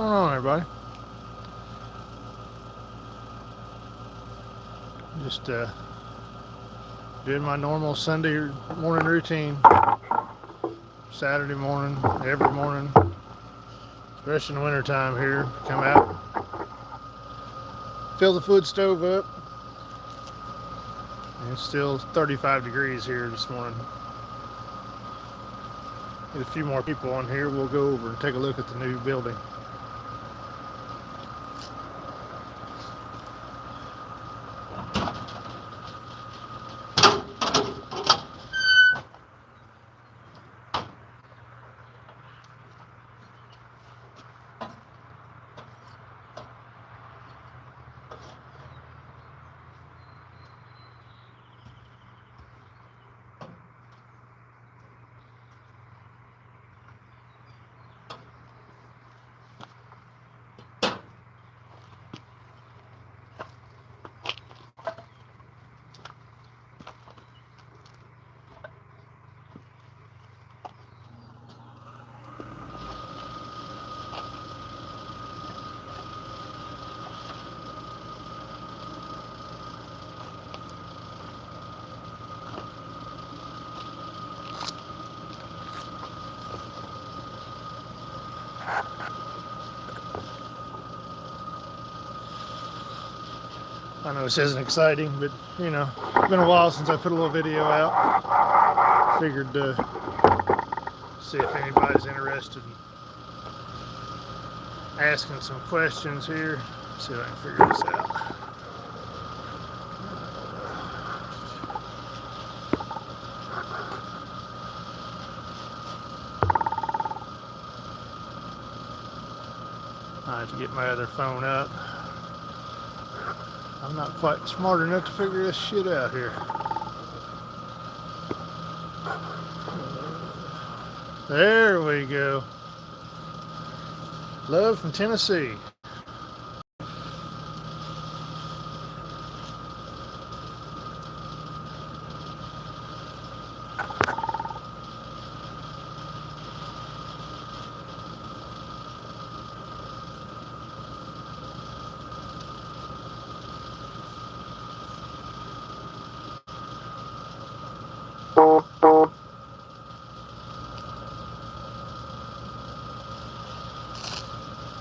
going on, everybody? Just doing my normal Sunday morning routine. Saturday morning, every morning, especially in the wintertime here. Come out, fill the food stove up. And it's still 35 degrees here this morning. Get a few more people on here. We'll go over and take a look at the new building. I know this isn't exciting, but you know, it's been a while since I put a little video out. Figured to see if anybody's interested in asking some questions here. See if I can figure this out. I have to get my other phone up. I'm not quite smart enough to figure this shit out here. There we go. Love from Tennessee.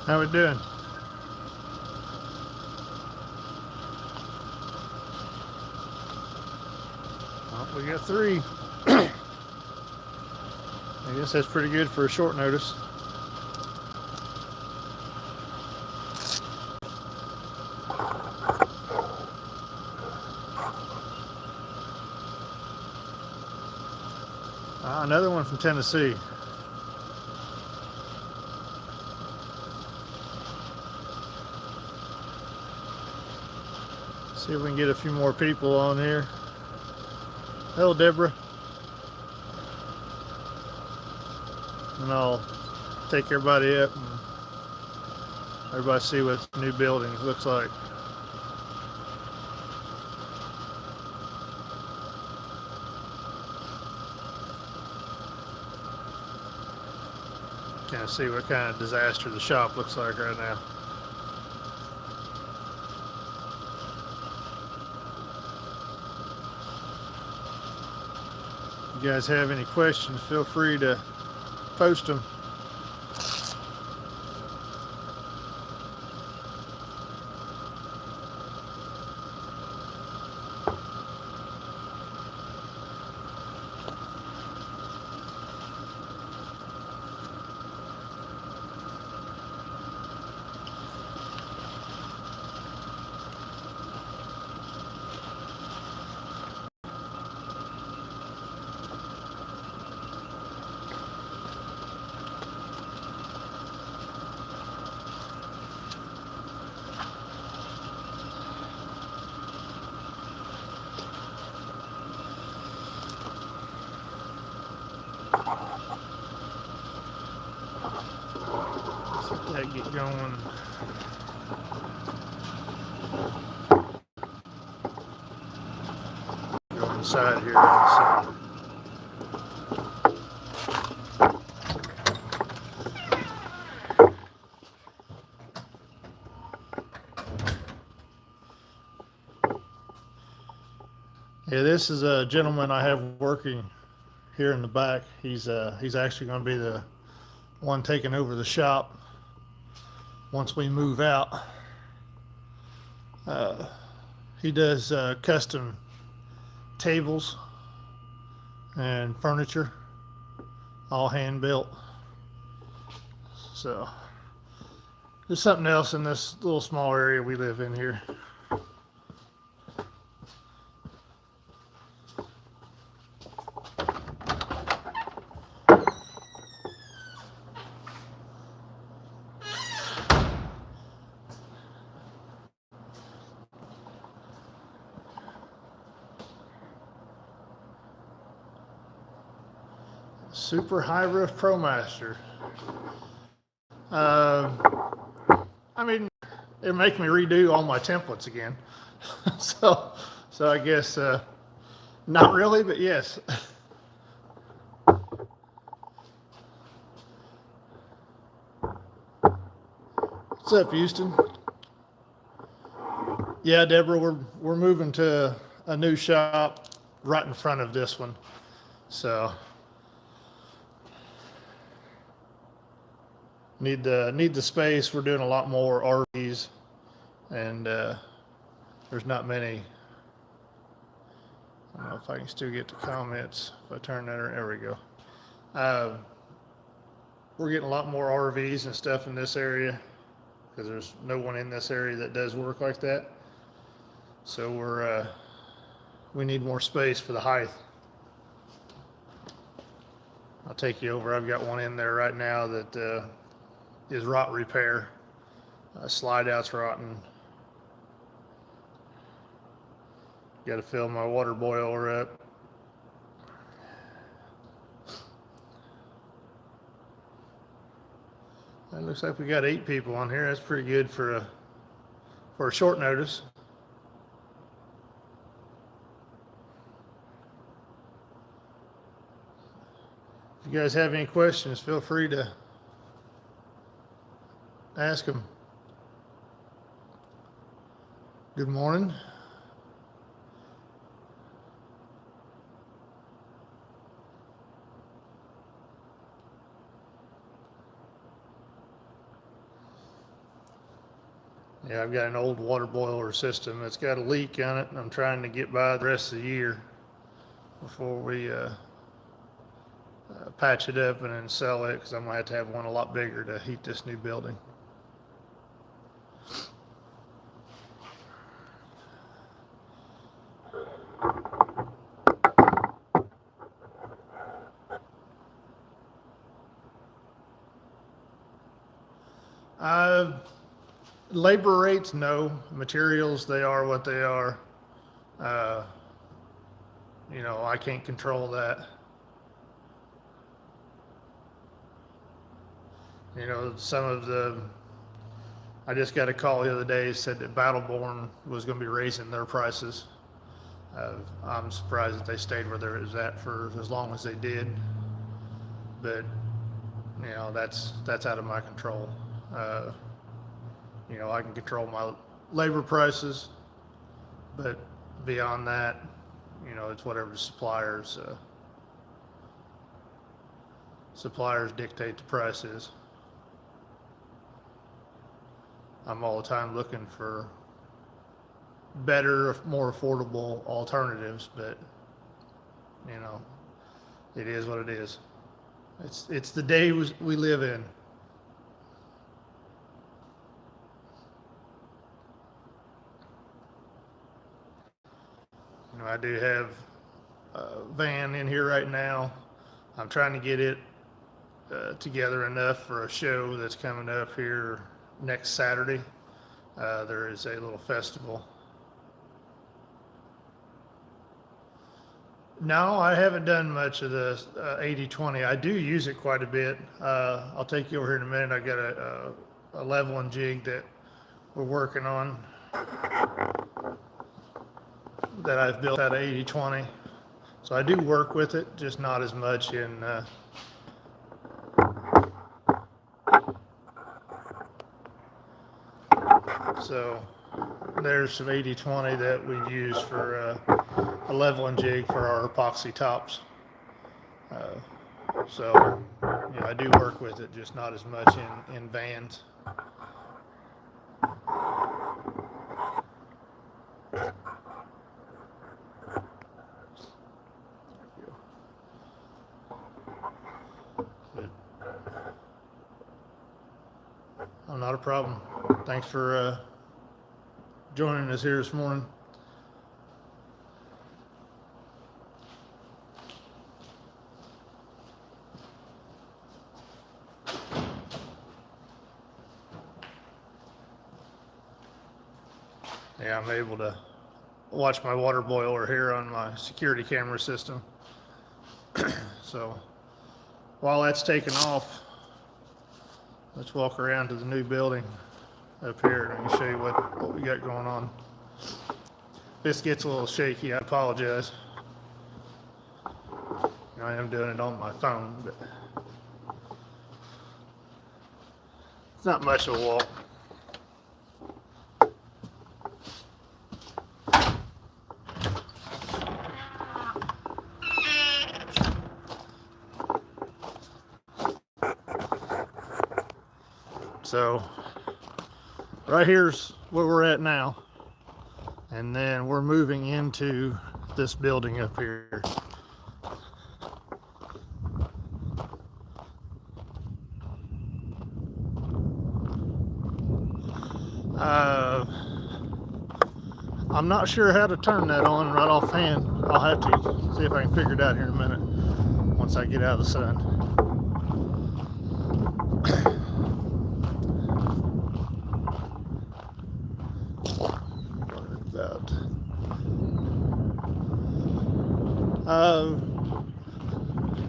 How we doing? Oh, we got 3. I guess that's pretty good for a short notice. Another one from Tennessee. See if we can get a few more people on here. Hello, Deborah. And I'll take everybody up and everybody see what the new building looks like. Kind of see what kind of disaster the shop looks like right now. If you guys have any questions, feel free to post them. Let that get going. Go inside here and see. Yeah, this is a gentleman I have working here in the back. He's actually going to be the one taking over the shop once we move out. Uh, he does custom tables and furniture, all hand built. So there's something else in this little small area we live in here. Super High Roof ProMaster. Uh, I mean, it make me redo all my templates again. so, so I guess not really, but yes. What's up, Houston? Yeah, Deborah, we're moving to a new shop right in front of this one. So need the space. We're doing a lot more RVs, and there's not many. I don't know if I can still get the comments. If I turn that, there we go. We're getting a lot more RVs and stuff in this area because there's no one in this area that does work like that. So we need more space for the height. I'll take you over. I've got one in there right now that is rot repair. Slide out's rotten. Got to fill my water boiler up. It looks like we got 8 people on here. That's pretty good for a short notice. If you guys have any questions, feel free to ask them. Good morning. Yeah, I've got an old water boiler system that's got a leak on it, and I'm trying to get by the rest of the year before we patch it up and then sell it, because I'm going to have one a lot bigger to heat this new building. Labor rates, no. Materials, they are what they are. You know, I can't control that. You know, I just got a call the other day, said that Battleborn was going to be raising their prices. I'm surprised that they stayed where they was at for as long as they did. But, you know, that's out of my control. You know, I can control my labor prices, but beyond that, you know, it's whatever suppliers dictate the prices. I'm all the time looking for better, more affordable alternatives, but you know, it is what it is. It's the day we live in. You know, I do have a van in here right now. I'm trying to get it together enough for a show that's coming up here next Saturday. There is a little festival. No, I haven't done much of the 80-20. I do use it quite a bit. I'll take you over here in a minute. I got a leveling jig that we're working on that I've built out of 80-20. So I do work with it, just not as much in so there's some 80-20 that we use for a leveling jig for our epoxy tops. So, you know, I do work with it, just not as much in vans. Oh, not a problem. Thanks for joining us here this morning. Yeah, I'm able to watch my water boiler here on my security camera system. So while that's taking off, let's walk around to the new building up here and I can show you what we got going on. This gets a little shaky, I apologize. I am doing it on my phone, but it's not much of a walk. So right here's where we're at now, and then we're moving into this building up here. I'm not sure how to turn that on right offhand. I'll have to see if I can figure it out here in a minute once I get out of the sun.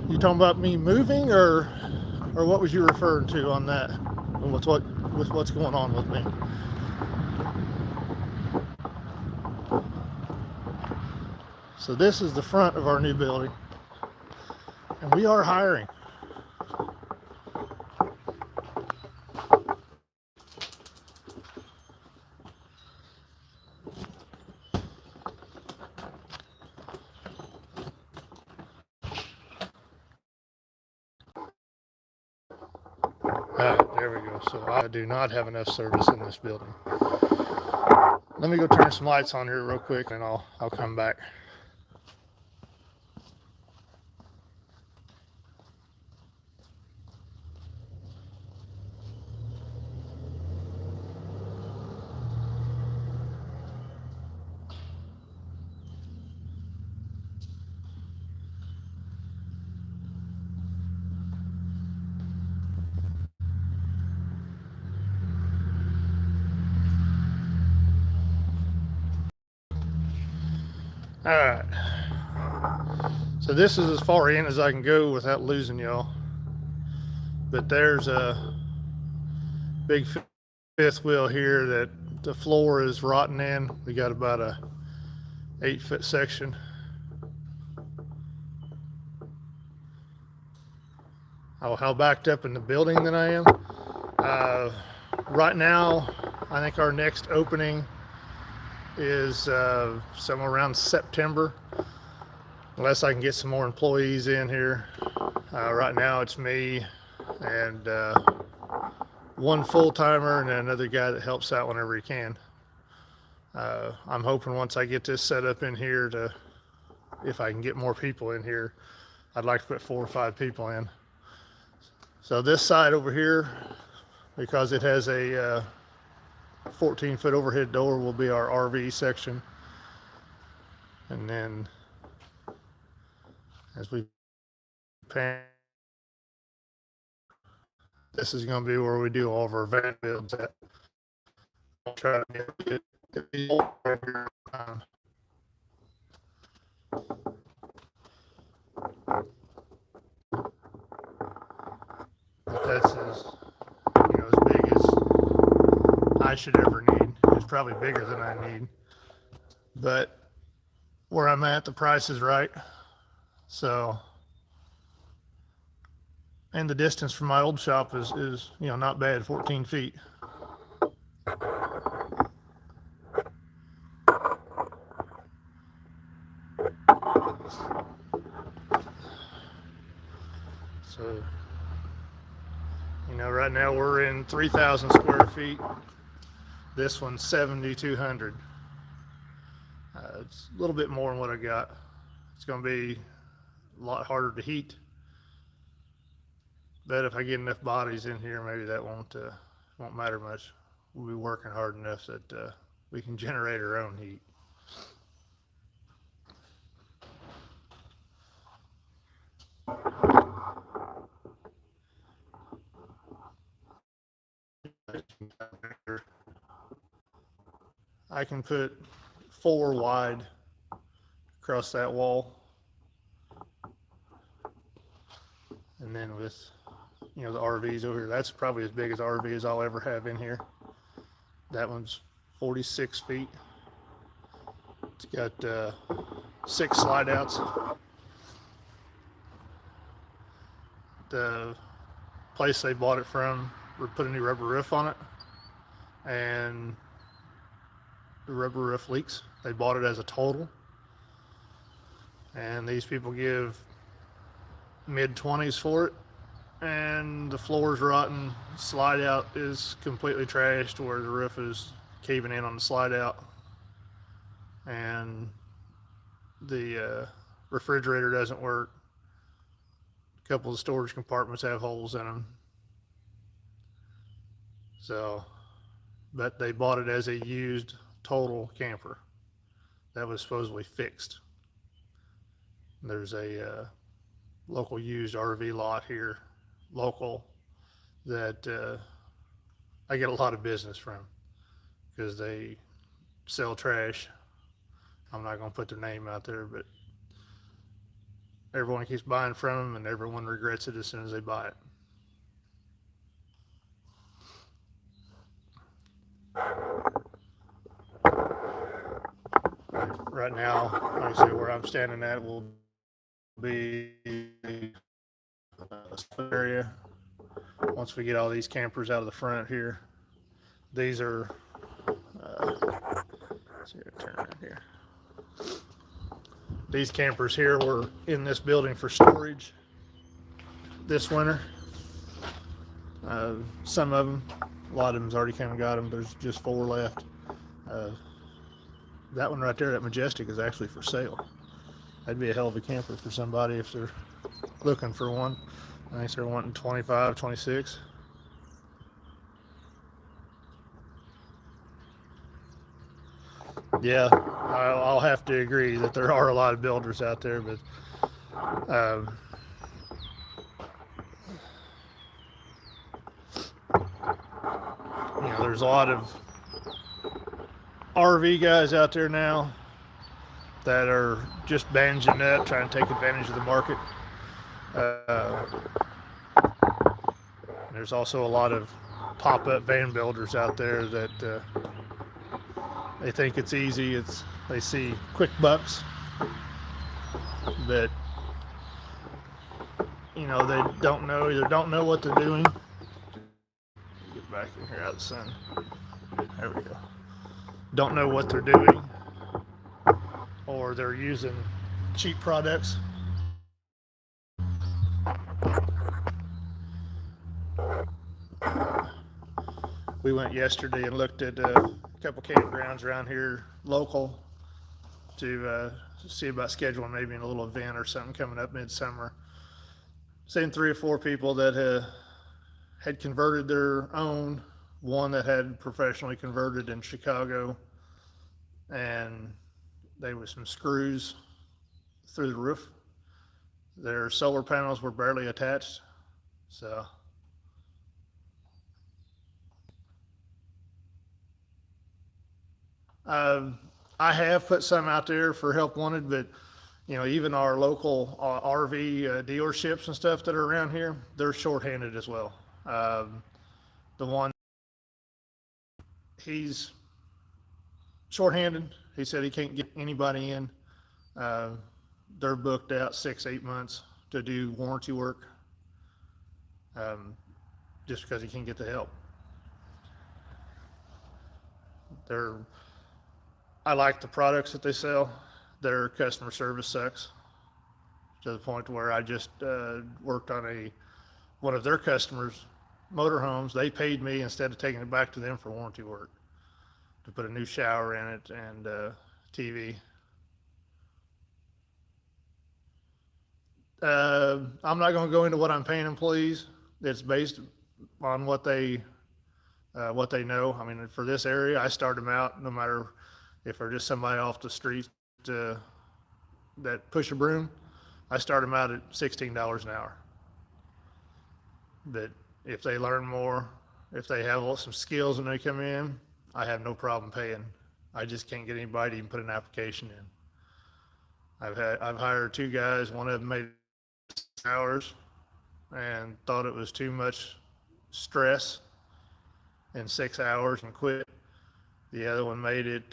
You talking about me moving, or what was you referring to on that? What's going on with me? So this is the front of our new building, and we are hiring. There we go. So I do not have enough service in this building. Let me go turn some lights on here real quick and I'll come back. All right. So this is as far in as I can go without losing y'all. But there's a big fifth wheel here that the floor is rotting in. We got about a 8-foot section. Oh, how backed up in the building that I am. Right now, I think our next opening is somewhere around September, unless I can get some more employees in here. Right now it's me and one full-timer and another guy that helps out whenever he can. I'm hoping once I get this set up in here if I can get more people in here, I'd like to put 4 or 5 people in. So this side over here, because it has a 14-foot overhead door, will be our RV section. And then as we pan, this is going to be where we do all of our van builds at. I'll try to get that's as big as I should ever need. It's probably bigger than I need, but where I'm at, the price is right. So, and the distance from my old shop is not bad, 14 feet. right now we're in 3,000 square feet. This one's 7,200. It's a little bit more than what I got. It's going to be a lot harder to heat, but if I get enough bodies in here, maybe that won't matter much. We'll be working hard enough that we can generate our own heat. I can put 4 wide across that wall, and then with the RVs over here, that's probably as big as RV as I'll ever have in here. That one's 46 feet. It's got 6 slide outs. The place they bought it from put a new rubber roof on it, and the rubber roof leaks. They bought it as a total, and these people give mid-20s for it, and the floor's rotten. Slide out is completely trashed where the roof is caving in on the slide out, and the refrigerator doesn't work. A couple of storage compartments have holes in them. So, but they bought it as a used total camper that was supposedly fixed. There's a local used RV lot here, local, that I get a lot of business from because they sell trash. I'm not going to put their name out there, but everyone keeps buying from them, and everyone regrets it as soon as they buy it. Right now, like I say, where I'm standing at will be a area. Once we get all these campers out of the front here, these are, let's see, turn around here. These campers here were in this building for storage this winter. Some of them, a lot of them's already came and got them. There's just 4 left. That one right there, that Majestic, is actually for sale. That'd be a hell of a camper for somebody if they're looking for one. I think they're wanting 25, 26. Yeah, I'll have to agree that there are a lot of builders out there, but there's a lot of RV guys out there now that are just bandaging up, trying to take advantage of the market. There's also a lot of pop-up van builders out there that they think it's easy. They see quick bucks, but they don't know what they're doing. Get back in here out of the sun. There we go. Don't know what they're doing, or they're using cheap products. We went yesterday and looked at a couple campgrounds around here local to see about scheduling maybe a little event or something coming up midsummer. Seen 3 or 4 people that had converted their own, one that had professionally converted in Chicago, and there was some screws through the roof. Their solar panels were barely attached, so I have put some out there for help wanted, but even our local RV dealerships and stuff that are around here, they're shorthanded as well. The one, he's shorthanded. He said he can't get anybody in. They're booked out 6-8 months to do warranty work, just because he can't get the help. I like the products that they sell. Their customer service sucks to the point where I just worked on one of their customers motorhomes, they paid me instead of taking it back to them for warranty work to put a new shower in it and TV. I'm not going to go into what I'm paying employees. It's based on what they know. I mean, for this area, I start them out no matter if they're just somebody off the street uh, that push a broom. I start them out at $16 an hour. But if they learn more, if they have some skills when they come in, I have no problem paying. I just can't get anybody to even put an application in. I've hired 2 guys. One of them made hours and thought it was too much stress in 6 hours and quit. The other one made it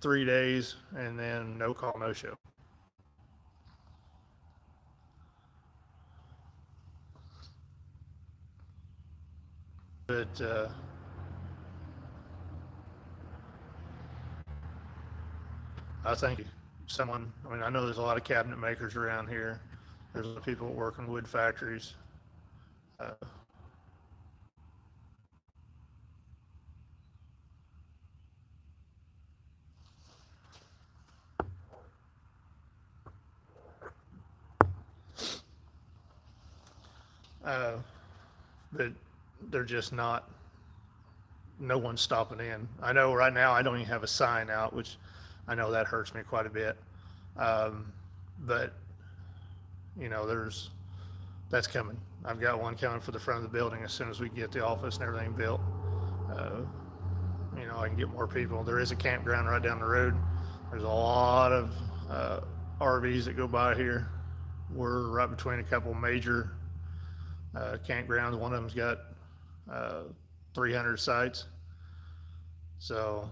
3 days and then no call, no show. But I think someone, I mean, I know there's a lot of cabinet makers around here. There's a lot of people that work in wood factories. Uh, but they're just not, no one's stopping in. I know right now I don't even have a sign out, which I know that hurts me quite a bit. But you know, that's coming. I've got one coming for the front of the building as soon as we get the office and everything built. You know, I can get more people. There is a campground right down the road. There's a lot of RVs that go by here. We're right between a couple major campgrounds. One of them's got 300 sites. So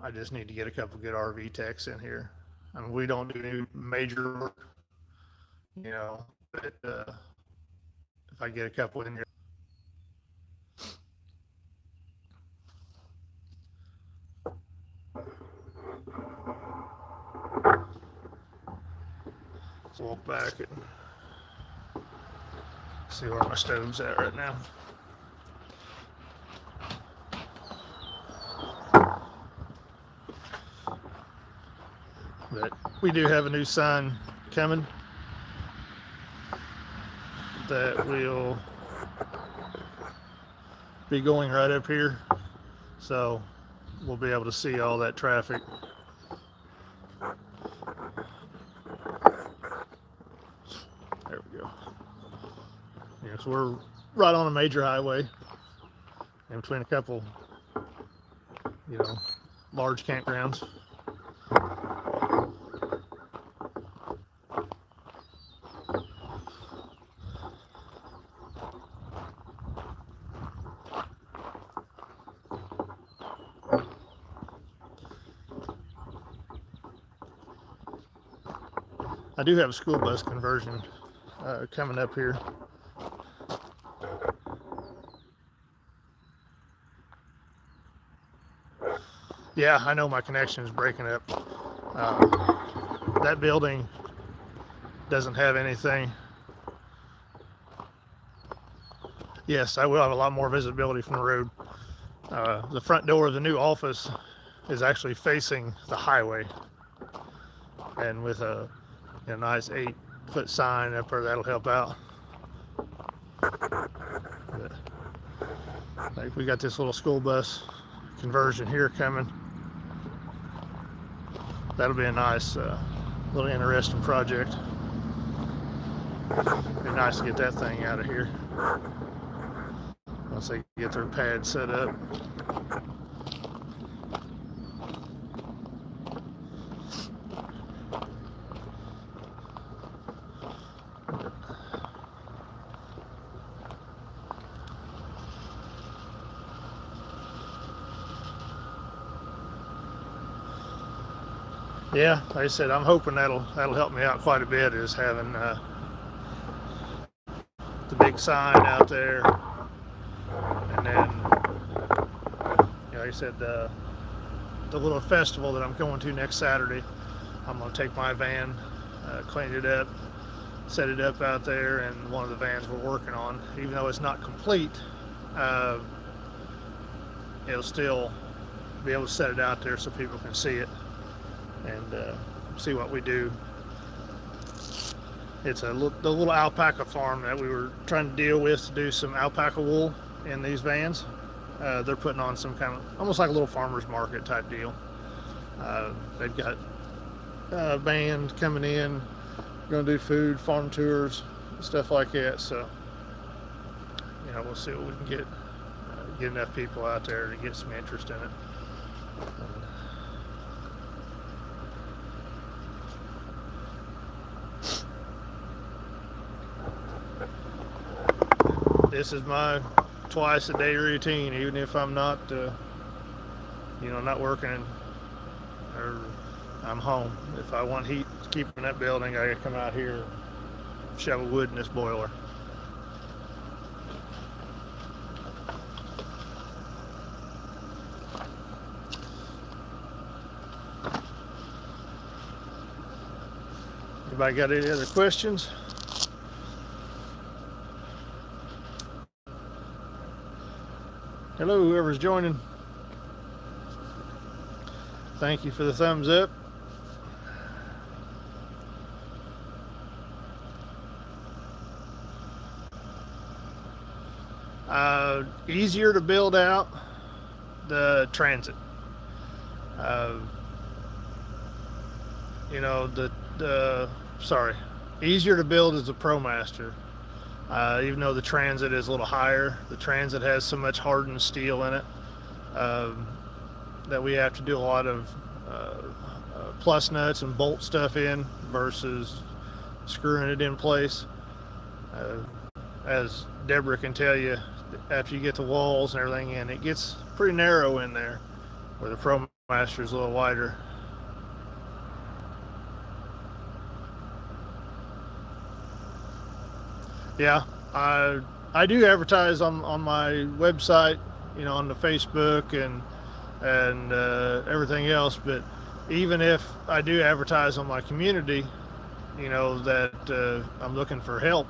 I just need to get a couple good RV techs in here. I mean, we don't do any major work, you know, but if I get a couple in here. Let's walk back and see where my stove's at right now. But we do have a new sign coming that will be going right up here, so we'll be able to see all that traffic. There we go. Yes, we're right on a major highway in between a couple, you know, large campgrounds. I do have a school bus conversion coming up here. Yeah, I know my connection is breaking up. That building doesn't have anything. Yes, I will have a lot more visibility from the road. The front door of the new office is actually facing the highway, and with a nice 8-foot sign up there, that'll help out. But, like, we got this little school bus conversion here coming. That'll be a nice little interesting project. Be nice to get that thing out of here once they get their pad set up. Yeah, like I said, I'm hoping that'll help me out quite a bit, is having the big sign out there, and then, you know, like I said, the little festival that I'm going to next Saturday, I'm going to take my van, clean it up, set it up out there in one of the vans we're working on. Even though it's not complete, uh, it'll still be able to set it out there so people can see it and see what we do. It's the little alpaca farm that we were trying to deal with to do some alpaca wool in these vans. They're putting on some kind of almost like a little farmer's market type deal. They've got a band coming in, going to do food, farm tours, stuff like that. So, we'll see what we can get enough people out there to get some interest in it. This is my twice a day routine, even if I'm not, not working or I'm home. If I want heat to keep in that building, I gotta come out here and shovel wood in this boiler. Anybody got any other questions? Hello, whoever's joining. Thank you for the thumbs up. Easier to build out the Transit. Easier to build is the ProMaster. Even though the Transit is a little higher, the Transit has so much hardened steel in it that we have to do a lot of plus nuts and bolt stuff in versus screwing it in place. As Deborah can tell you, after you get the walls and everything in, it gets pretty narrow in there, where the ProMaster is a little wider. Yeah, I do advertise on my website, on the Facebook and everything else. But even if I do advertise on my community, that I'm looking for help,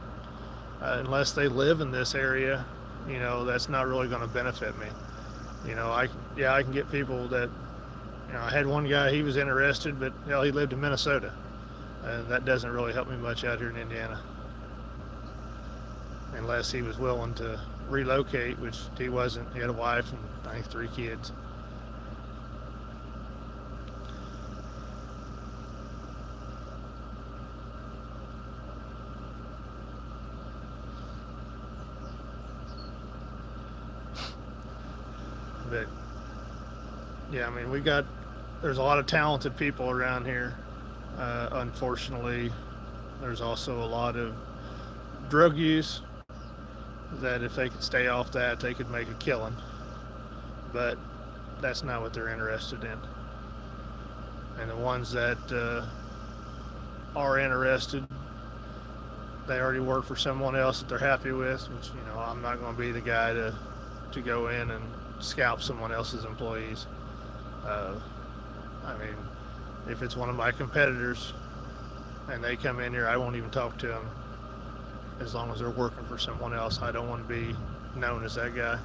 unless they live in this area, that's not really going to benefit me. I can get people that, I had one guy, he was interested, but he lived in Minnesota, and that doesn't really help me much out here in Indiana. Unless he was willing to relocate, which he wasn't. He had a wife and I think 3 kids. But yeah, there's a lot of talented people around here. Unfortunately, there's also a lot of drug use that if they could stay off that, they could make a killing. But that's not what they're interested in. And the ones that are interested, they already work for someone else that they're happy with, which, I'm not going to be the guy to go in and scalp someone else's employees. If it's one of my competitors and they come in here, I won't even talk to them. As long as they're working for someone else, I don't want to be known as that guy.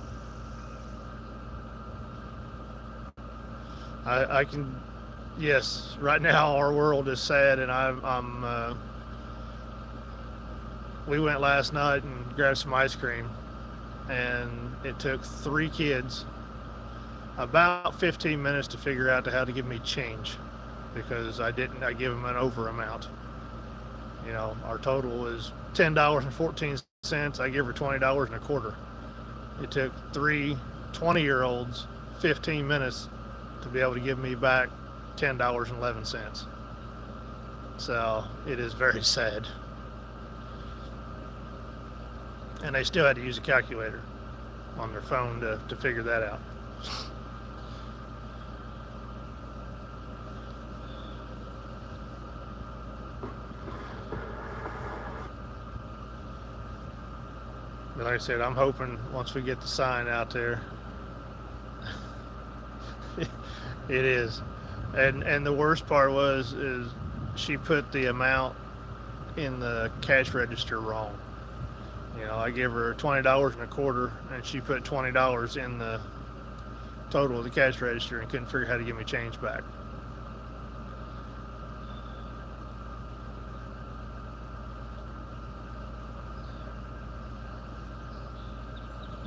Yes, right now our world is sad, and we went last night and grabbed some ice cream, and it took 3 kids about 15 minutes to figure out how to give me change, because I give them an over amount. Our total is $10.14. I give her $20.25. It took 3 20-year-olds 15 minutes to be able to give me back $10.11. So it is very sad. And they still had to use a calculator on their phone to figure that out. But like I said, I'm hoping once we get the sign out there, it is. And the worst part is she put the amount in the cash register wrong. You know, I gave her $20.25, and she put $20 in the total of the cash register and couldn't figure out how to give me change back.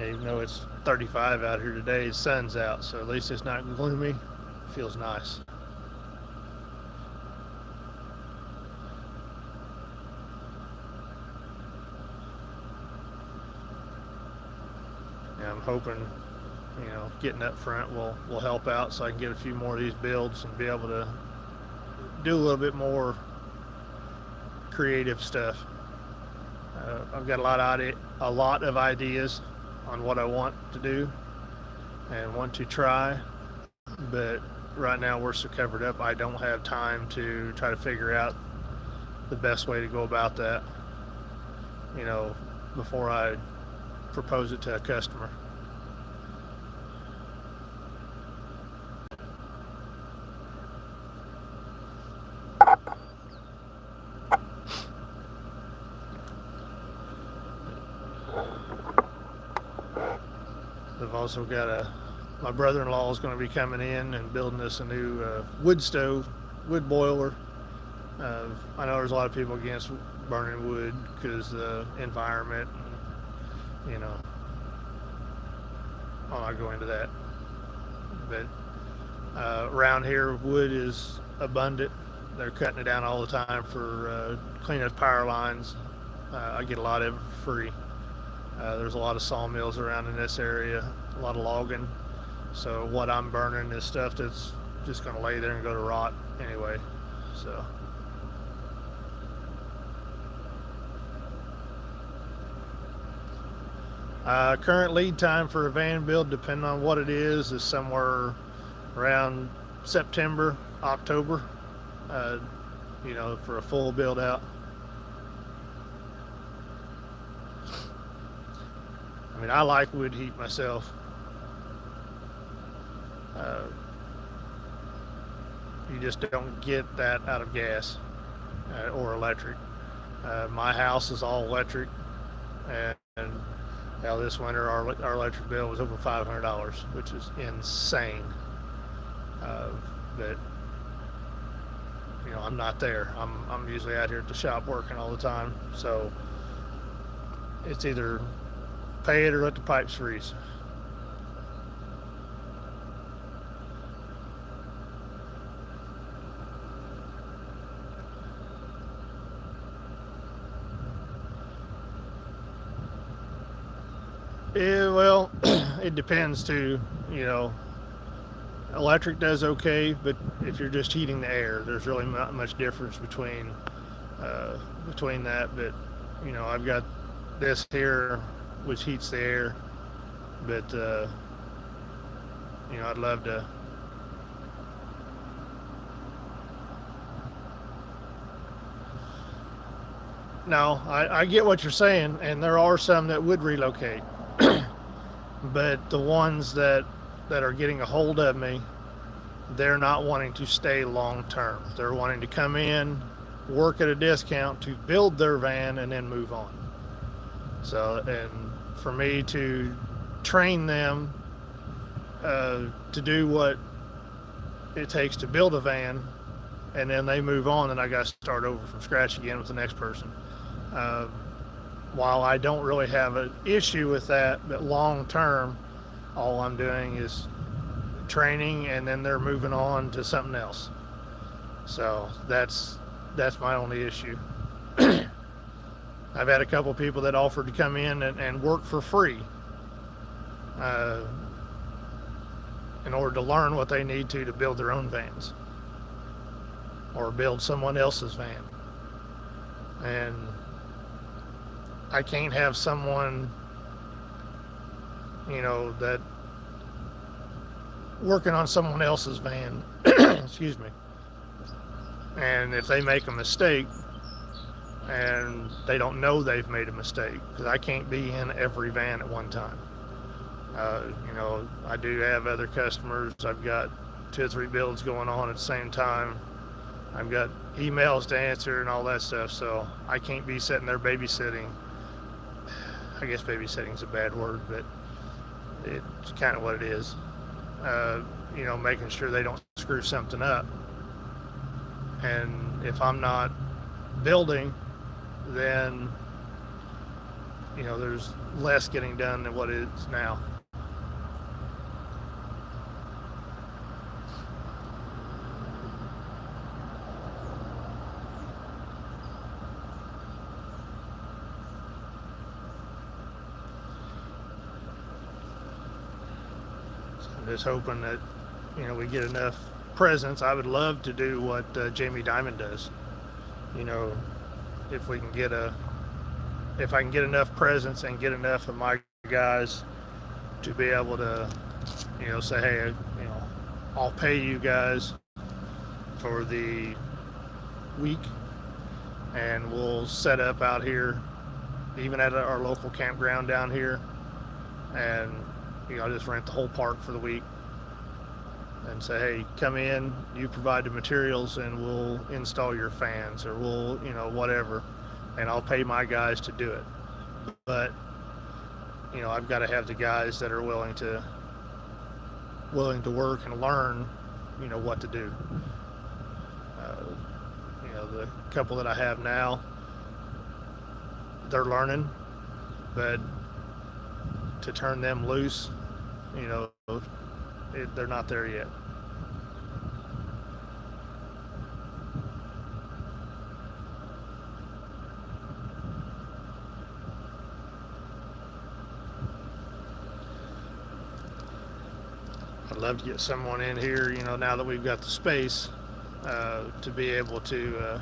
Even though it's 35 out here today, the sun's out, so at least it's not gloomy. It feels nice. And I'm hoping, you know, getting up front will help out so I can get a few more of these builds and be able to do a little bit more creative stuff. I've got a lot of ideas on what I want to do and want to try, but right now we're so covered up I don't have time to try to figure out the best way to go about that, you know, before I propose it to a customer. I've also got my brother-in-law is going to be coming in and building us a new wood stove, wood boiler. I know there's a lot of people against burning wood because the environment, and, you know, I'll not go into that. But around here, wood is abundant. They're cutting it down all the time for cleaning up power lines. I get a lot of it for free. There's a lot of sawmills around in this area, a lot of logging. So what I'm burning is stuff that's just going to lay there and go to rot anyway. So current lead time for a van build, depending on what it is somewhere around September, October, you know, for a full build out. I mean, I like wood heat myself. You just don't get that out of gas or electric. My house is all electric, and now this winter our electric bill was over $500, which is insane. But you know, I'm not there. I'm usually out here at the shop working all the time, so it's either pay it or let the pipes freeze. Yeah, well, it depends too. You know, electric does okay, but if you're just heating the air, there's really not much difference between that. But you know, I've got this here which heats the air, but you know, I'd love to. No, I get what you're saying, and there are some that would relocate, but the ones that are getting a hold of me, they're not wanting to stay long term. They're wanting to come in, work at a discount to build their van, and then move on. So, and for me to train them to do what it takes to build a van, and then they move on, and I got to start over from scratch again with the next person. While I don't really have an issue with that, but long term, all I'm doing is training, and then they're moving on to something else. So that's my only issue. I've had a couple people that offered to come in and work for free in order to learn what they need to build their own vans or build someone else's van. And I can't have someone, you know, that working on someone else's van, excuse me, and if they make a mistake and they don't know they've made a mistake, because I can't be in every van at one time. You know, I do have other customers. I've got 2 or 3 builds going on at the same time, I've got emails to answer and all that stuff, so I can't be sitting there babysitting. I guess babysitting's a bad word, but it's kind of what it is. Making sure they don't screw something up. And if I'm not building, then there's less getting done than what it is now. So I'm just hoping that we get enough presence. I would love to do what Jamie Dimon does. If we can get if I can get enough presence and get enough of my guys to be able to, say, hey, I'll pay you guys for the week, and we'll set up out here, even at our local campground down here, and just rent the whole park for the week, and say, hey, come in, you provide the materials, and we'll install your fans, or we'll, whatever, and I'll pay my guys to do it. But I've got to have the guys that are willing to work and learn, what to do. The couple that I have now, they're learning, but to turn them loose, they're not there yet. I'd love to get someone in here, now that we've got the space, to be able to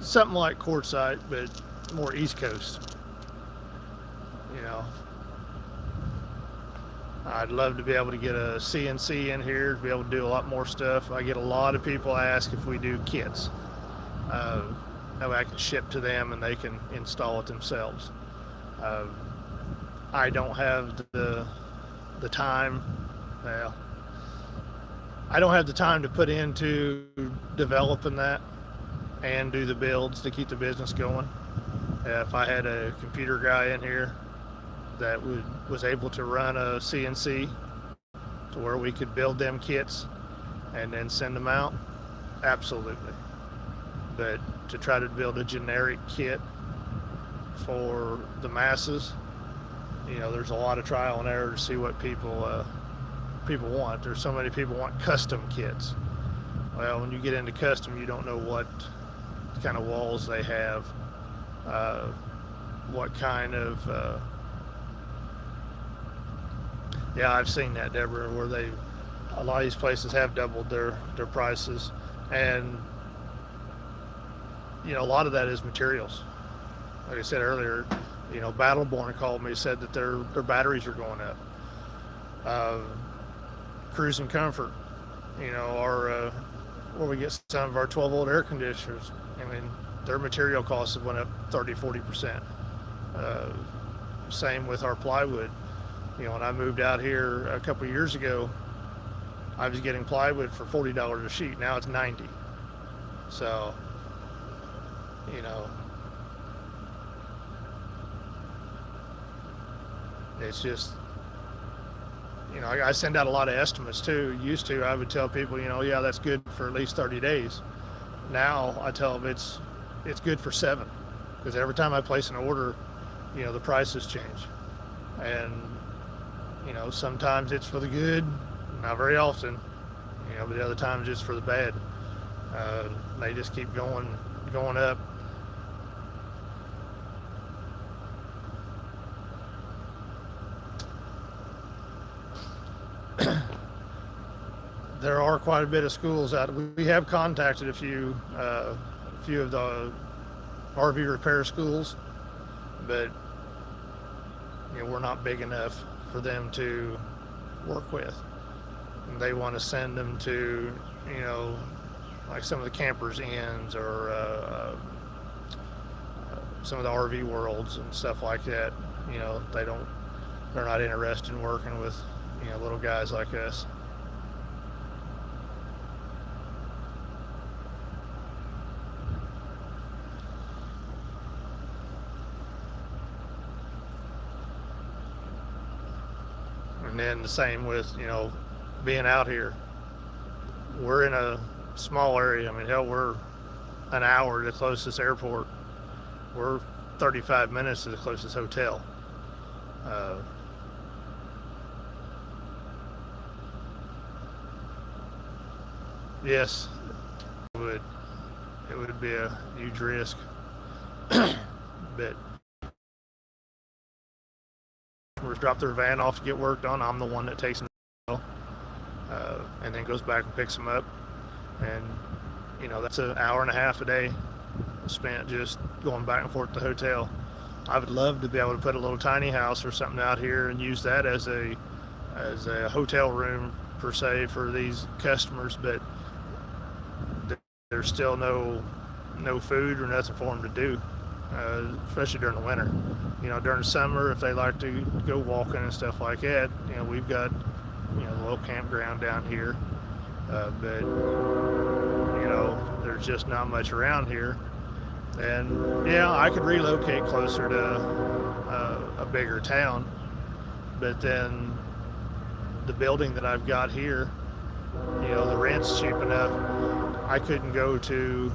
something like Quartzsite, but more East Coast. I'd love to be able to get a CNC in here to be able to do a lot more stuff. I get a lot of people ask if we do kits. That way I can ship to them and they can install it themselves. I don't have the time. Well, I don't have the time to put into developing that and do the builds to keep the business going. If I had a computer guy in here that was able to run a CNC to where we could build them kits and then send them out, absolutely. But to try to build a generic kit for the masses, there's a lot of trial and error to see what people want. There's so many people want custom kits. Well, when you get into custom, you don't know what kind of walls they have, what kind of yeah, I've seen that, Deborah, where a lot of these places have doubled their prices, and a lot of that is materials. Like I said earlier, Battleborn called me, said that their batteries are going up. Cruise and Comfort, our where we get some of our 12-volt air conditioners, their material costs have went up 30-40%. Same with our plywood. When I moved out here a couple of years ago, I was getting plywood for $40 a sheet. Now it's $90. So, it's just, I send out a lot of estimates too. Used to, I would tell people, yeah, that's good for at least 30 days. Now I tell them it's good for 7, because every time I place an order, the prices change. And, sometimes it's for the good, not very often, but the other times it's for the bad. They just keep going up. There are quite a bit of schools out. We have contacted a few of the RV repair schools, but we're not big enough for them to work with. And they want to send them to, like some of the campers inns, or some of the RV worlds and stuff like that. They're not interested in working with little guys like us. And then the same with, being out here. We're in a small area. I mean, hell, we're an hour to the closest airport. We're 35 minutes to the closest hotel. Uh, yes, it would be a huge risk, but we're drop their van off to get work done. I'm the one that takes them, and then goes back and picks them up, and that's an hour and a half a day spent just going back and forth to the hotel. I would love to be able to put a little tiny house or something out here and use that as a hotel room per se for these customers, but there's still no food or nothing for them to do, especially during the winter. During the summer, if they like to go walking and stuff like that, we've got a little campground down here, but there's just not much around here. And yeah, I could relocate closer to a bigger town, but then the building that I've got here, the rent's cheap enough. I couldn't go to,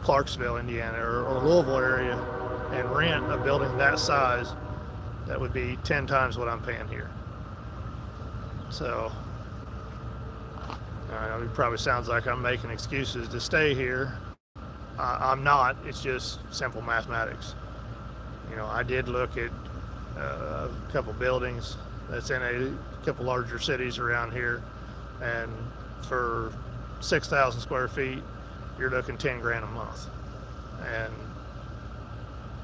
Clarksville, Indiana, or Louisville area and rent a building that size. That would be 10 times what I'm paying here. So, it probably sounds like I'm making excuses to stay here. I'm not. It's just simple mathematics. I did look at a couple buildings that's in a couple larger cities around here, and for 6,000 square feet, you're looking 10 grand a month, and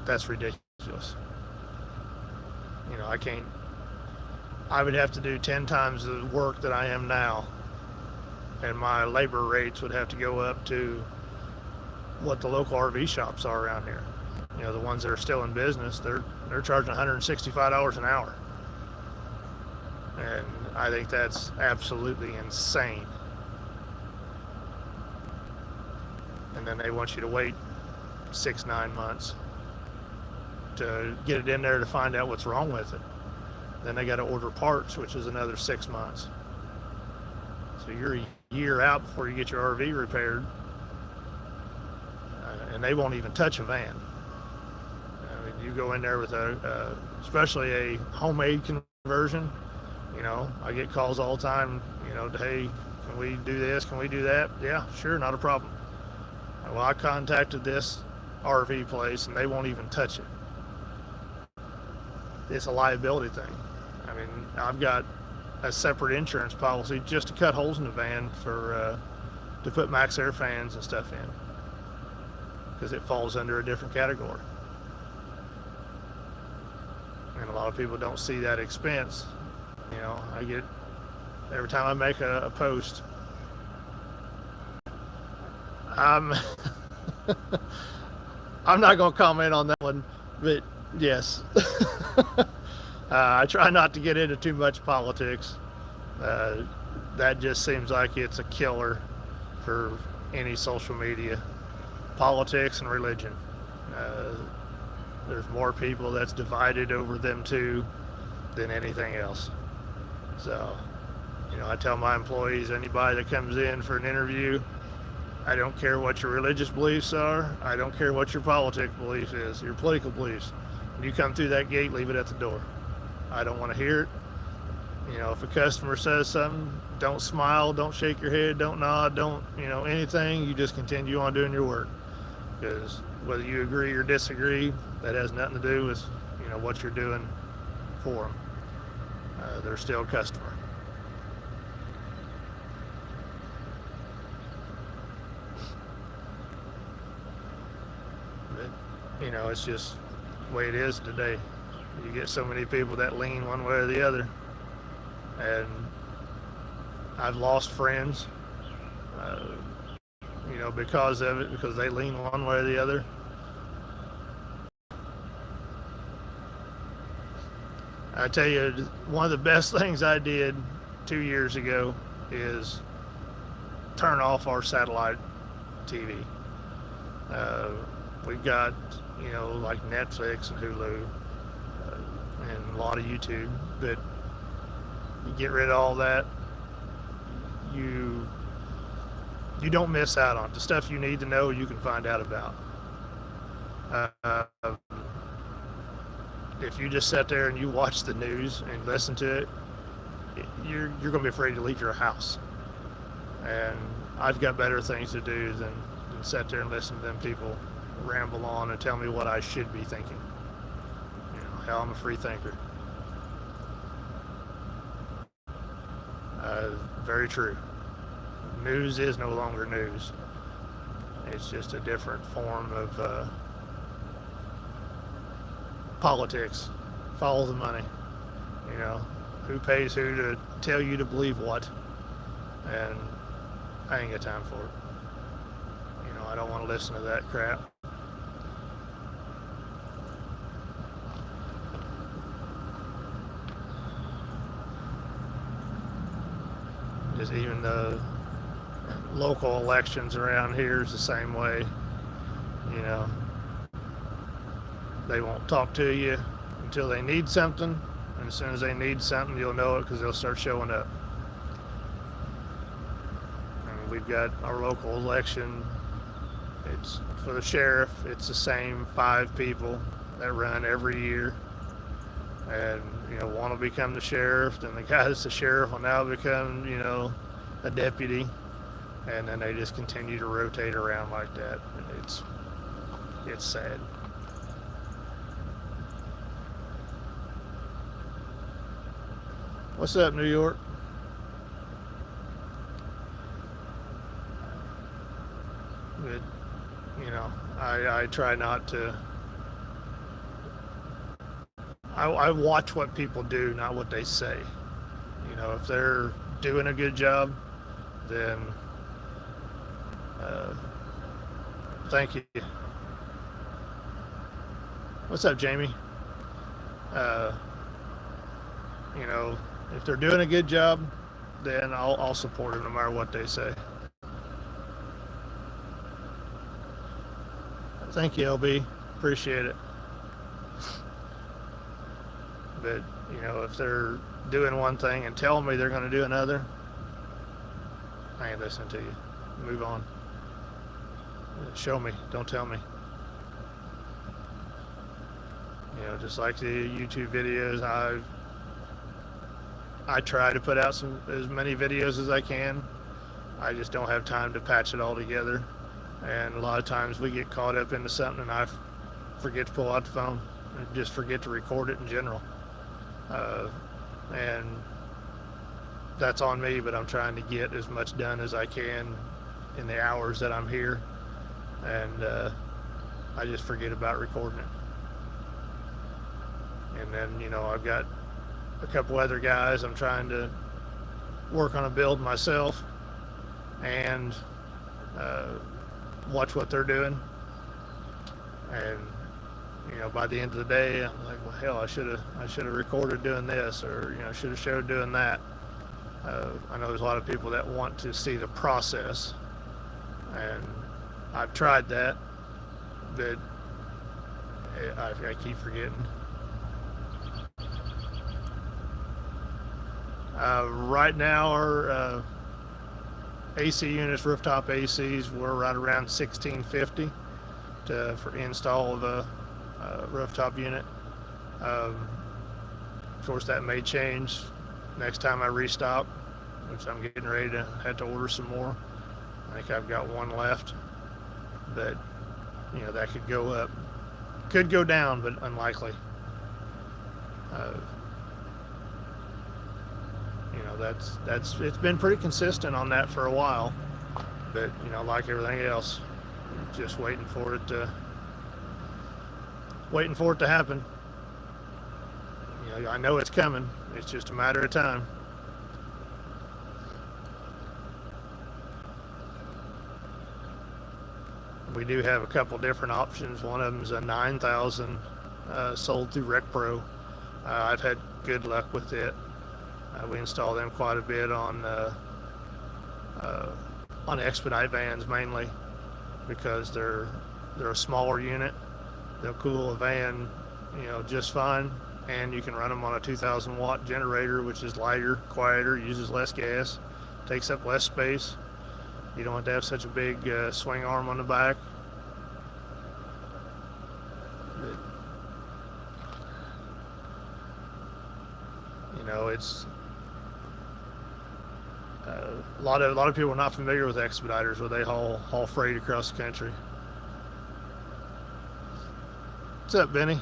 that's ridiculous. I would have to do 10 times the work that I am now, and my labor rates would have to go up to what the local RV shops are around here. The ones that are still in business, they're charging $165 an hour. And I think that's absolutely insane. And then they want you to wait 6-9 months to get it in there to find out what's wrong with it. Then they got to order parts, which is another 6 months. So you're a year out before you get your RV repaired, and they won't even touch a van. I mean, you go in there with especially a homemade conversion. I get calls all the time. Hey, can we do this? Can we do that? Yeah, sure, not a problem. Well, I contacted this RV place, and they won't even touch it. It's a liability thing. I mean, I've got a separate insurance policy just to cut holes in the van to put max air fans and stuff in, because it falls under a different category. And a lot of people don't see that expense. I get, every time I make a post, I'm not going to comment on that one, but yes. I try not to get into too much politics. That just seems like it's a killer for any social media. Politics and religion. There's more people that's divided over them two than anything else. So, I tell my employees, anybody that comes in for an interview, I don't care what your religious beliefs are. I don't care what your political belief is, your political beliefs. When you come through that gate, leave it at the door. I don't want to hear it. If a customer says something, don't smile, don't shake your head, don't nod, don't, anything. You just continue on doing your work. Because whether you agree or disagree, that has nothing to do with, what you're doing for them. They're still a customer. But, it's just the way it is today. You get so many people that lean one way or the other. And I've lost friends, because of it, because they lean one way or the other. I tell you, one of the best things I did 2 years ago is turn off our satellite TV. We've got, like Netflix and Hulu, and a lot of YouTube, but You get rid of all that, you don't miss out on the stuff you need to know. You can find out about. Uh, if you just sit there and you watch the news and listen to it, you're going to be afraid to leave your house. And I've got better things to do than sit there and listen to them people ramble on and tell me what I should be thinking. You know, hell, I'm a free thinker. Very true. News is no longer news. It's just a different form of politics. Follow the money. You know, who pays who to tell you to believe what, and I ain't got time for it. You know, I don't want to listen to that crap. Just even the local elections around here is the same way. You know, they won't talk to you until they need something, and as soon as they need something, you'll know it because they'll start showing up. And we've got our local election. It's for the sheriff. It's the same 5 people that run every year. And, you know, one will become the sheriff, then the guy that's the sheriff will now become, you know, a deputy. And then they just continue to rotate around like that. And it's sad. What's up, New York? But, you know, I try not to. I watch what people do, not what they say. You know, if they're doing a good job, then thank you. What's up, Jamie? You know, if they're doing a good job, then I'll support them no matter what they say. Thank you, LB. Appreciate it. But, you know, if they're doing one thing and telling me they're going to do another, I ain't listening to you. Move on. Show me. Don't tell me. You know, just like the YouTube videos, I try to put out as many videos as I can. I just don't have time to patch it all together. And a lot of times we get caught up into something and I forget to pull out the phone and just forget to record it in general. And that's on me, but I'm trying to get as much done as I can in the hours that I'm here. And I just forget about recording it. And then, you know, I've got a couple other guys I'm trying to work on a build myself and watch what they're doing. And, you know, by the end of the day, I'm like, well, hell, I should have recorded doing this, or, you know, should have showed doing that. I know there's a lot of people that want to see the process, and I've tried that, but I keep forgetting. Right now, our AC units, rooftop ACs, we're right around $1,650 for install of a rooftop unit. Of course, that may change next time I restock, which I'm getting ready to have to order some more. I think I've got one left, but you know, that could go up, could go down, but unlikely. You know, that's it's been pretty consistent on that for a while, but you know, like everything else, just waiting for it to happen. You know, I know it's coming. It's just a matter of time. We do have a couple different options. One of them is a 9000 sold through RecPro. I've had good luck with it. We install them quite a bit on expedite vans mainly, because they're a smaller unit. They'll cool a van, you know, just fine, and you can run them on a 2,000 watt generator, which is lighter, quieter, uses less gas, takes up less space. You don't have to have such a big swing arm on the back. You know, it's a lot of people are not familiar with expediters, where they haul freight across the country. What's up, Benny?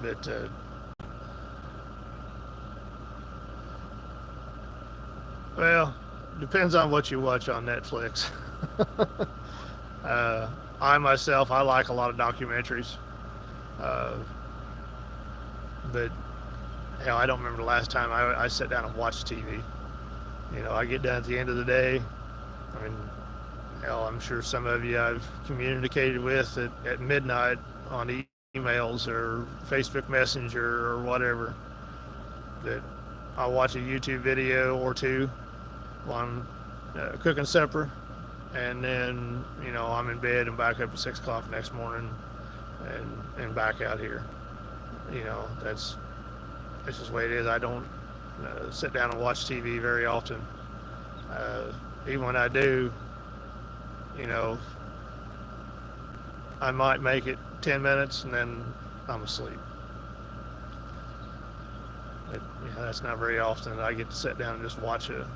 But well, depends on what you watch on Netflix. I myself, I like a lot of documentaries, uh, but hell, I don't remember the last time I sat down and watched TV. You know, I get done at the end of the day. I mean, hell, I'm sure some of you I've communicated with at midnight on emails or Facebook Messenger or whatever, that I'll watch a YouTube video or two while I'm cooking supper, and then, you know, I'm in bed and back up at 6 o'clock next morning and back out here. You know, that's just the way it is. I don't sit down and watch TV very often. Even when I do, you know, I might make it 10 minutes and then I'm asleep. You know, that's not very often that I get to sit down and just watch a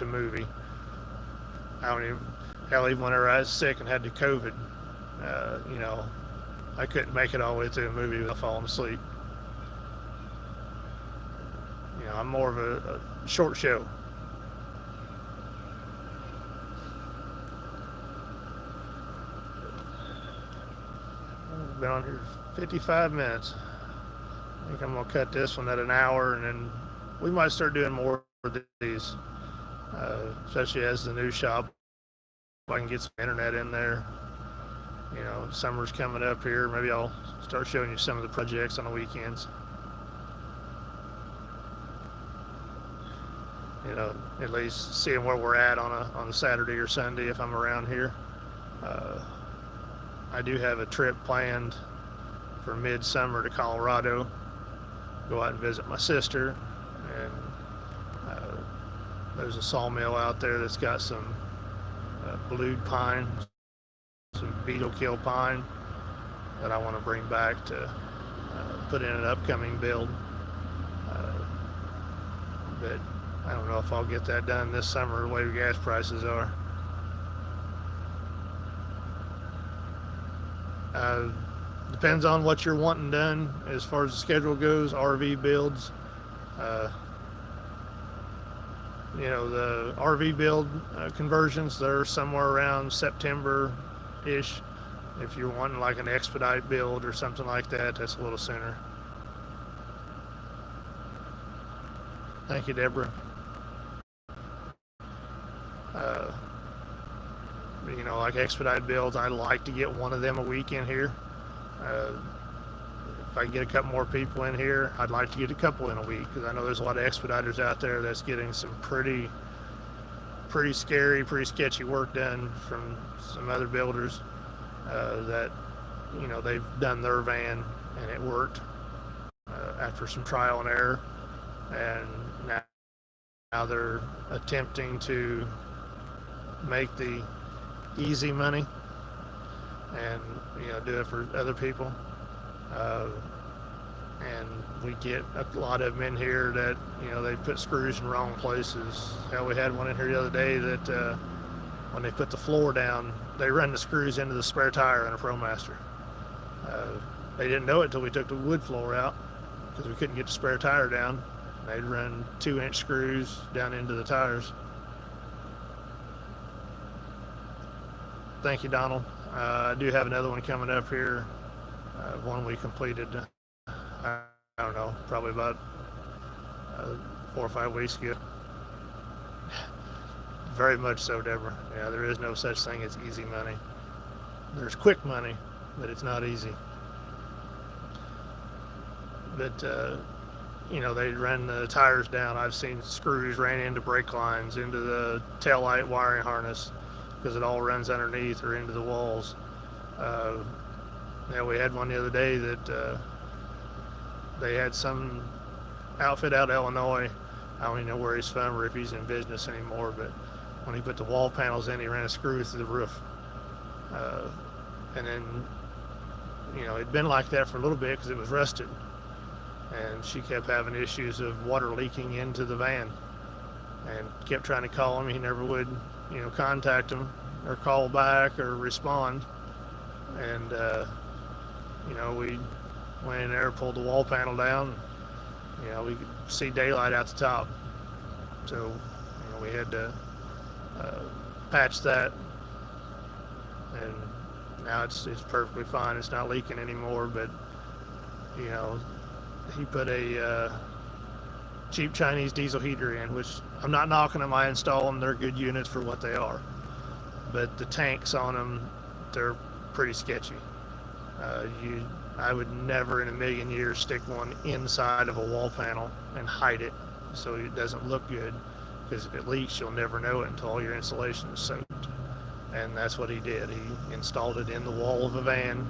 movie. I don't even, hell, even whenever I was sick and had the COVID, you know, I couldn't make it all the way through a movie without falling asleep. You know, I'm more of a short show. I've been on here 55 minutes. I think I'm gonna cut this one at an hour, and then we might start doing more of these, especially as the new shop, if I can get some internet in there. You know, summer's coming up here. Maybe I'll start showing you some of the projects on the weekends. You know, at least seeing where we're at on a Saturday or Sunday if I'm around here. I do have a trip planned for midsummer to Colorado. Go out and visit my sister, and there's a sawmill out there that's got some blued pine, some beetle kill pine that I want to bring back to put in an upcoming build. But I don't know if I'll get that done this summer the way the gas prices are. Depends on what you're wanting done as far as the schedule goes. RV builds, you know, the RV build conversions, they're somewhere around September-ish. If you're wanting like an expedite build or something like that, that's a little sooner. Thank you, Deborah. You know, like expedite builds, I like to get one of them a week in here. If I get a couple more people in here, I'd like to get a couple in a week, because I know there's a lot of expediters out there that's getting some pretty scary, pretty sketchy work done from some other builders that, you know, they've done their van and it worked after some trial and error, and now they're attempting to make the easy money and, you know, do it for other people. And we get a lot of them in here that, you know, they put screws in wrong places. Hell, we had one in here the other day that when they put the floor down, they run the screws into the spare tire in a ProMaster. They didn't know it until we took the wood floor out, because we couldn't get the spare tire down. They'd run 2-inch screws down into the tires. Thank you, Donald. I do have another one coming up here, one we completed, I don't know, probably about 4 or 5 weeks ago. Very much so, Deborah. Yeah, there is no such thing as easy money. There's quick money, but it's not easy. But they ran the tires down. I've seen screws ran into brake lines, into the tail light wiring harness, because it all runs underneath or into the walls. Uh, we had one the other day that they had some outfit out of Illinois. I don't even know where he's from or if he's in business anymore, but when he put the wall panels in, he ran a screw through the roof. And then, it'd been like that for a little bit because it was rusted. And she kept having issues of water leaking into the van and kept trying to call him. He never would, contact him or call back or respond. And, we went in there, pulled the wall panel down. We could see daylight out the top. So, we had to patch that. And now it's perfectly fine. It's not leaking anymore, but, he put a cheap Chinese diesel heater in, which I'm not knocking them. I install them. They're good units for what they are. But the tanks on them, they're pretty sketchy. I would never in a million years stick one inside of a wall panel and hide it so it doesn't look good, because if it leaks, you'll never know it until all your insulation is soaked. And that's what he did. He installed it in the wall of a van,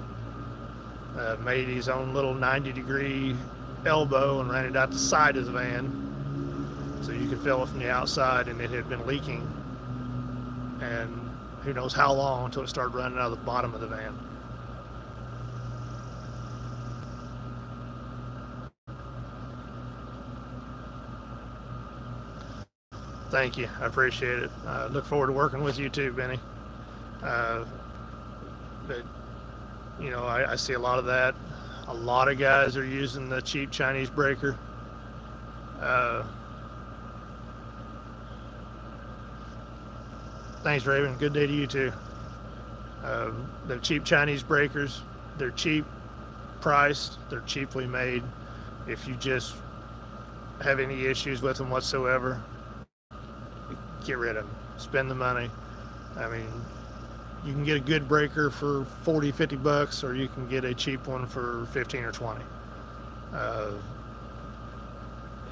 made his own little 90-degree elbow and ran it out the side of the van so you could feel it from the outside, and it had been leaking, and who knows how long until it started running out of the bottom of the van. Thank you. I appreciate it. Look forward to working with you too, Benny. But, I see a lot of that. A lot of guys are using the cheap Chinese breaker. Thanks, Raven. Good day to you too. The cheap Chinese breakers, they're cheap priced, they're cheaply made. If you just have any issues with them whatsoever, get rid of them. Spend the money. I mean, you can get a good breaker for 40, 50 bucks, or you can get a cheap one for 15 or 20.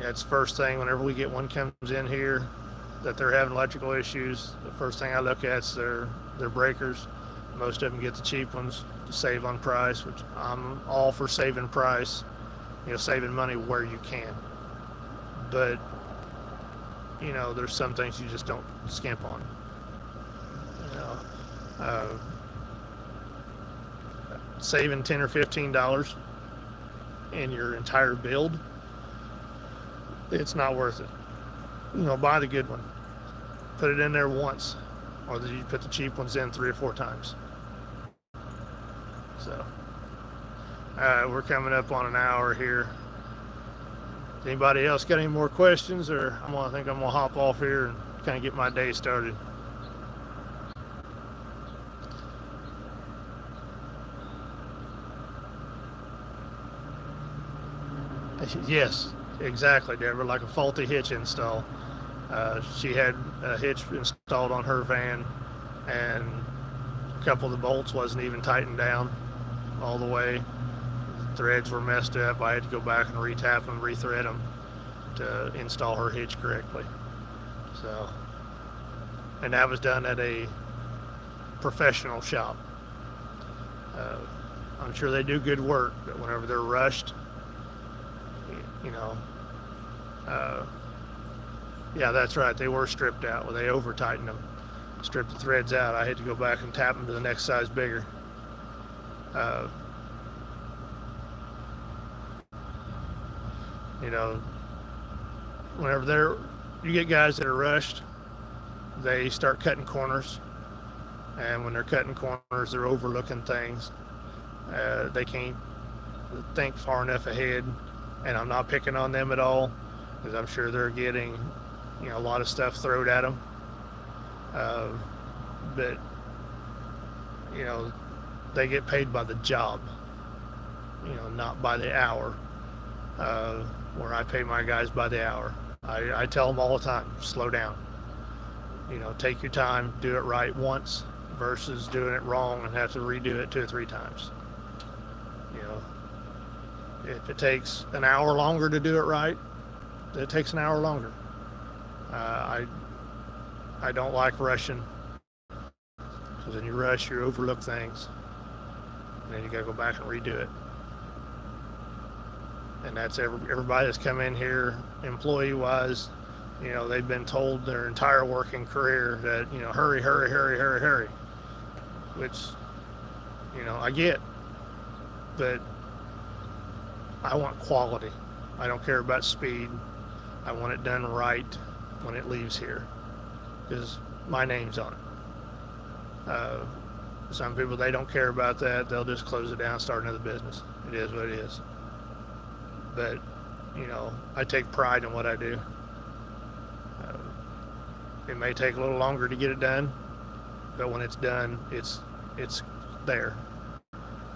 That's the first thing whenever we get one comes in here that they're having electrical issues. The first thing I look at is their breakers. Most of them get the cheap ones to save on price, which I'm all for saving price, saving money where you can. But there's some things you just don't skimp on. Saving $10 or $15 in your entire build, it's not worth it. Buy the good one. Put it in there once, or you put the cheap ones in 3 or 4 times. So, we're coming up on an hour here. Anybody else got any more questions, or I think I'm gonna hop off here and kind of get my day started. Yes, exactly, Deborah, like a faulty hitch install. She had a hitch installed on her van, and a couple of the bolts wasn't even tightened down all the way. Threads were messed up. I had to go back and retap them, rethread them to install her hitch correctly. So, and that was done at a professional shop. I'm sure they do good work, but whenever they're rushed, yeah, that's right. They were stripped out. Well, they over tightened them, stripped the threads out. I had to go back and tap them to the next size bigger. Whenever you get guys that are rushed, they start cutting corners, and when they're cutting corners, they're overlooking things. They can't think far enough ahead, and I'm not picking on them at all, because I'm sure they're getting, a lot of stuff thrown at them. But they get paid by the job, not by the hour. Where I pay my guys by the hour. I tell them all the time, slow down. Take your time, do it right once versus doing it wrong and have to redo it 2 or 3 times. If it takes an hour longer to do it right, it takes an hour longer. I don't like rushing, because when you rush, you overlook things, and then you gotta go back and redo it. And that's everybody that's come in here, employee-wise. You know, they've been told their entire working career that, you know, hurry, hurry, hurry, hurry, hurry, which, you know, I get, but I want quality. I don't care about speed. I want it done right when it leaves here, because my name's on it. Some people, they don't care about that. They'll just close it down, start another business. It is what it is. But, you know, I take pride in what I do. It may take a little longer to get it done, but when it's done, it's there.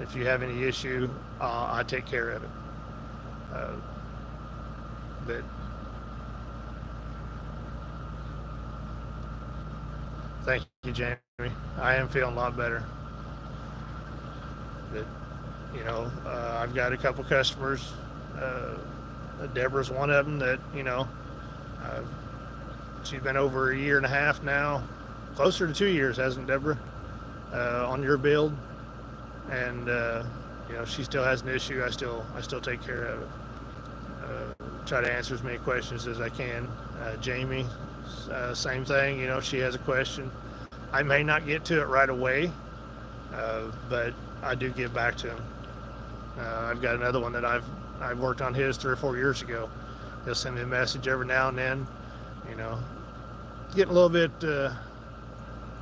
If you have any issue, I take care of it. But thank you, Jamie. I am feeling a lot better. But, you know, I've got a couple customers. Deborah's one of them that, you know, she's been over a year and a half now, closer to 2 years, hasn't Deborah, on your build, and you know, she still has an issue. I still take care of it. Try to answer as many questions as I can. Jamie, same thing. You know, she has a question. I may not get to it right away, but I do get back to him. I've got another one that I've worked on his 3 or 4 years ago. He'll send me a message every now and then. You know, getting a little bit. Yeah,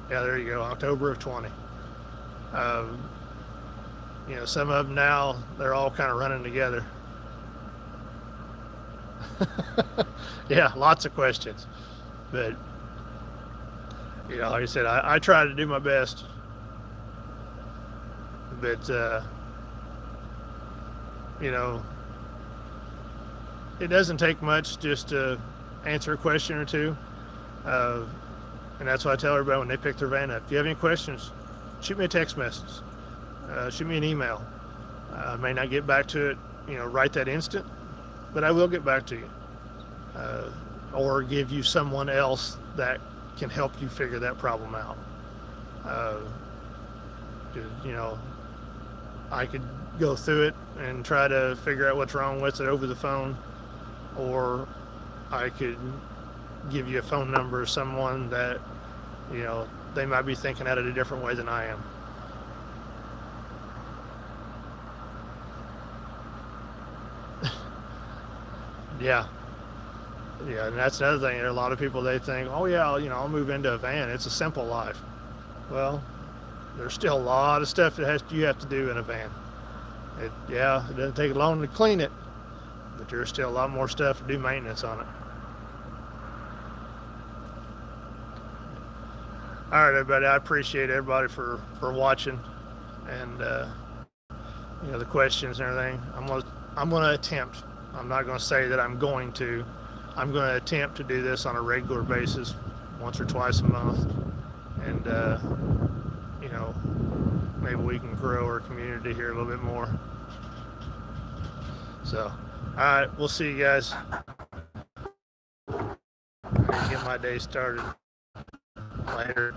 there you go. October of 20. You know, some of them now, they're all kind of running together. Yeah, lots of questions, but, you know, like I said, I try to do my best, but you know, it doesn't take much just to answer a question or two, and that's what I tell everybody when they pick their van up. If you have any questions, shoot me a text message, shoot me an email. I may not get back to it, you know, right that instant, but I will get back to you, or give you someone else that can help you figure that problem out. You know, I could go through it and try to figure out what's wrong with it over the phone, or I could give you a phone number of someone that, you know, they might be thinking at it a different way than I am. Yeah, and that's another thing. There are a lot of people, they think, oh yeah, you know, I'll move into a van. It's a simple life. Well, there's still a lot of stuff that you have to do in a van. Yeah, it doesn't take long to clean it, but there's still a lot more stuff to do maintenance on it. All right, everybody. I appreciate everybody for watching, and you know, the questions and everything. I'm gonna attempt. I'm not going to say that I'm going to. I'm going to attempt to do this on a regular basis, once or twice a month, and you know, maybe we can grow our community here a little bit more. So, all right, we'll see you guys. Get my day started later.